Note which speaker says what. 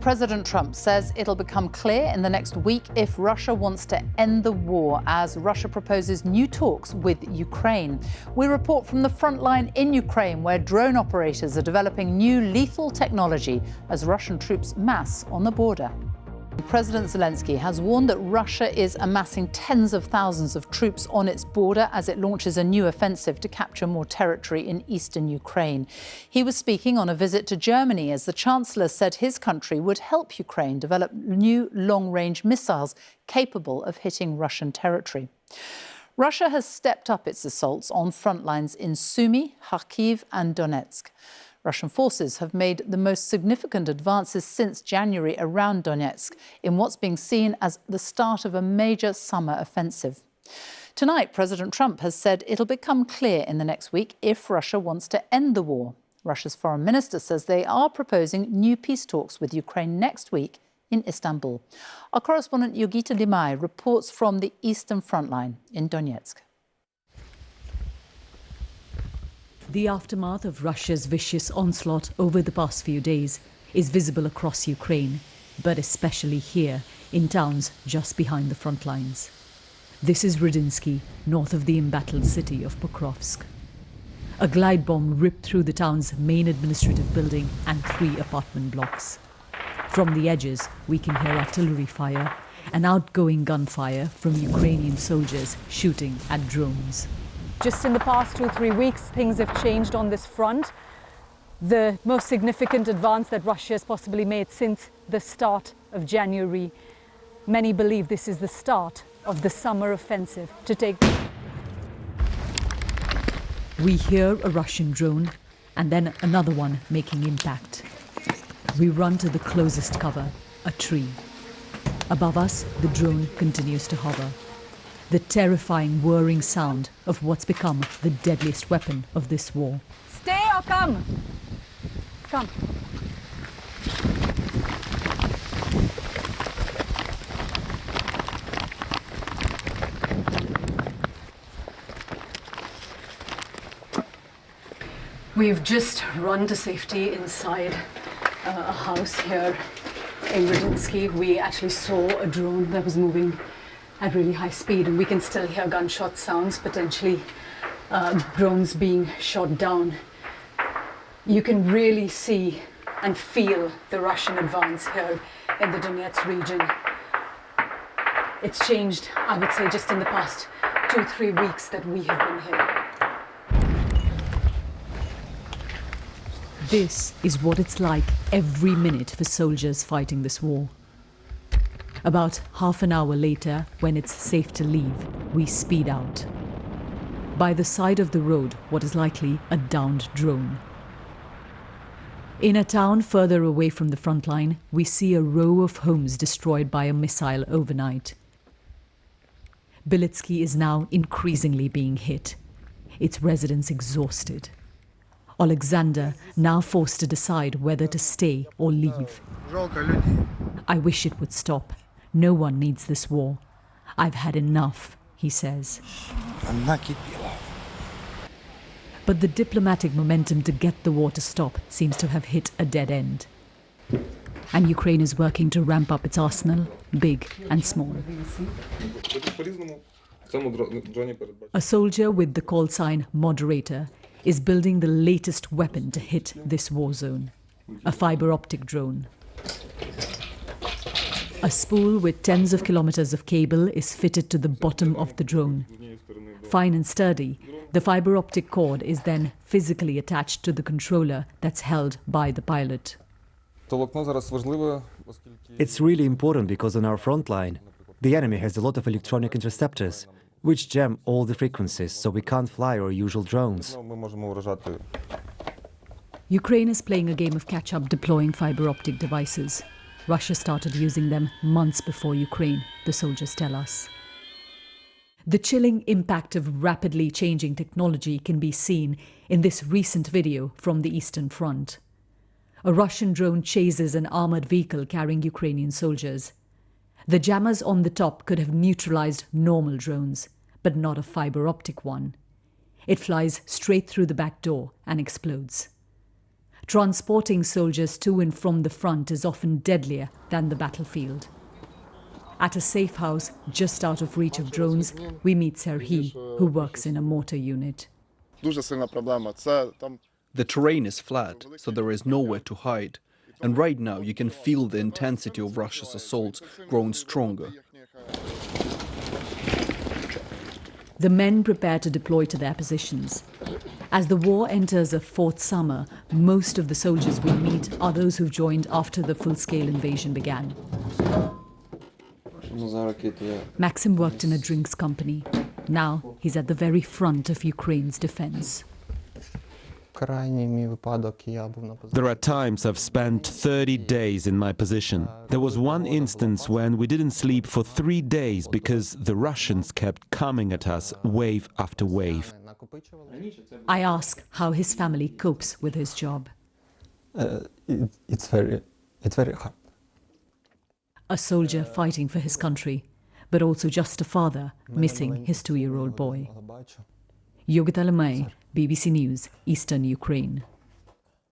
Speaker 1: President Trump says it'll become clear in the next week if Russia wants to end the war as Russia proposes new talks with Ukraine. We report from the front line in Ukraine where drone operators are developing new lethal technology as Russian troops mass on the border. President Zelensky has warned that Russia is amassing tens of thousands of troops on its border as it launches a new offensive to capture more territory in eastern Ukraine. He was speaking on a visit to Germany as the Chancellor said his country would help Ukraine develop new long-range missiles capable of hitting Russian territory. Russia has stepped up its assaults on front lines in Sumy, Kharkiv and Donetsk. Russian forces have made the most significant advances since January around Donetsk in what's being seen as the start of a major summer offensive. Tonight, President Trump has said it'll become clear in the next week if Russia wants to end the war. Russia's foreign minister says they are proposing new peace talks with Ukraine next week in Istanbul. Our correspondent Yogita Limai reports from the Eastern Front Line in Donetsk.
Speaker 2: The aftermath of Russia's vicious onslaught over the past few days is visible across Ukraine, but especially here in towns just behind the front lines. This is Rudinsky, north of the embattled city of Pokrovsk. A glide bomb ripped through the town's main administrative building and 3 apartment blocks. From the edges, we can hear artillery fire and outgoing gunfire from Ukrainian soldiers shooting at drones.
Speaker 3: Just in the past 2-3 weeks, things have changed on this front. The most significant advance that Russia has possibly made since the start of January. Many believe this is the start of the summer offensive to take.
Speaker 2: We hear a Russian drone and then another one making impact. We run to the closest cover, a tree. Above us, the drone continues to hover. The terrifying whirring sound of what's become the deadliest weapon of this war.
Speaker 3: Stay or come? Come. We've just run to safety inside a house here in Rudinsky. We actually saw a drone that was moving at really high speed, and we can still hear gunshot sounds, potentially drones being shot down. You can really see and feel the Russian advance here in the Donetsk region. It's changed, I would say, just in the past 2-3 weeks that we have been here.
Speaker 2: This is what it's like every minute for soldiers fighting this war. About half an hour later, when it's safe to leave, we speed out. By the side of the road, what is likely a downed drone. In a town further away from the front line, we see a row of homes destroyed by a missile overnight. Bilitsky is now increasingly being hit, its residents exhausted. Alexander now forced to decide whether to stay or leave. I wish it would stop. No one needs this war. I've had enough, he says. But the diplomatic momentum to get the war to stop seems to have hit a dead end. And Ukraine is working to ramp up its arsenal, big and small. A soldier with the call sign Moderator is building the latest weapon to hit this war zone, a fiber optic drone. A spool with tens of kilometers of cable is fitted to the bottom of the drone. Fine and sturdy, the fiber optic cord is then physically attached to the controller that's held by the pilot.
Speaker 4: It's really important because on our front line, the enemy has a lot of electronic interceptors, which jam all the frequencies, so we can't fly our usual drones.
Speaker 2: Ukraine is playing a game of catch-up deploying fiber optic devices. Russia started using them months before Ukraine, the soldiers tell us. The chilling impact of rapidly changing technology can be seen in this recent video from the Eastern Front. A Russian drone chases an armored vehicle carrying Ukrainian soldiers. The jammers on the top could have neutralized normal drones, but not a fiber optic one. It flies straight through the back door and explodes. Transporting soldiers to and from the front is often deadlier than the battlefield. At a safe house just out of reach of drones, we meet Serhi, who works in a mortar unit.
Speaker 5: The terrain is flat, so there is nowhere to hide. And right now you can feel the intensity of Russia's assaults growing stronger.
Speaker 2: The men prepare to deploy to their positions. As the war enters a fourth summer, most of the soldiers we meet are those who joined after the full-scale invasion began. Maxim worked in a drinks company. Now he's at the very front of Ukraine's defense.
Speaker 6: There are times I've spent 30 days in my position. There was one instance when we didn't sleep for 3 days because the Russians kept coming at us wave after wave.
Speaker 2: I ask how his family copes with his job.
Speaker 7: It's very hard.
Speaker 2: A soldier fighting for his country, but also just a father missing his 2-year-old boy. Yogita Lamay, BBC News, Eastern Ukraine.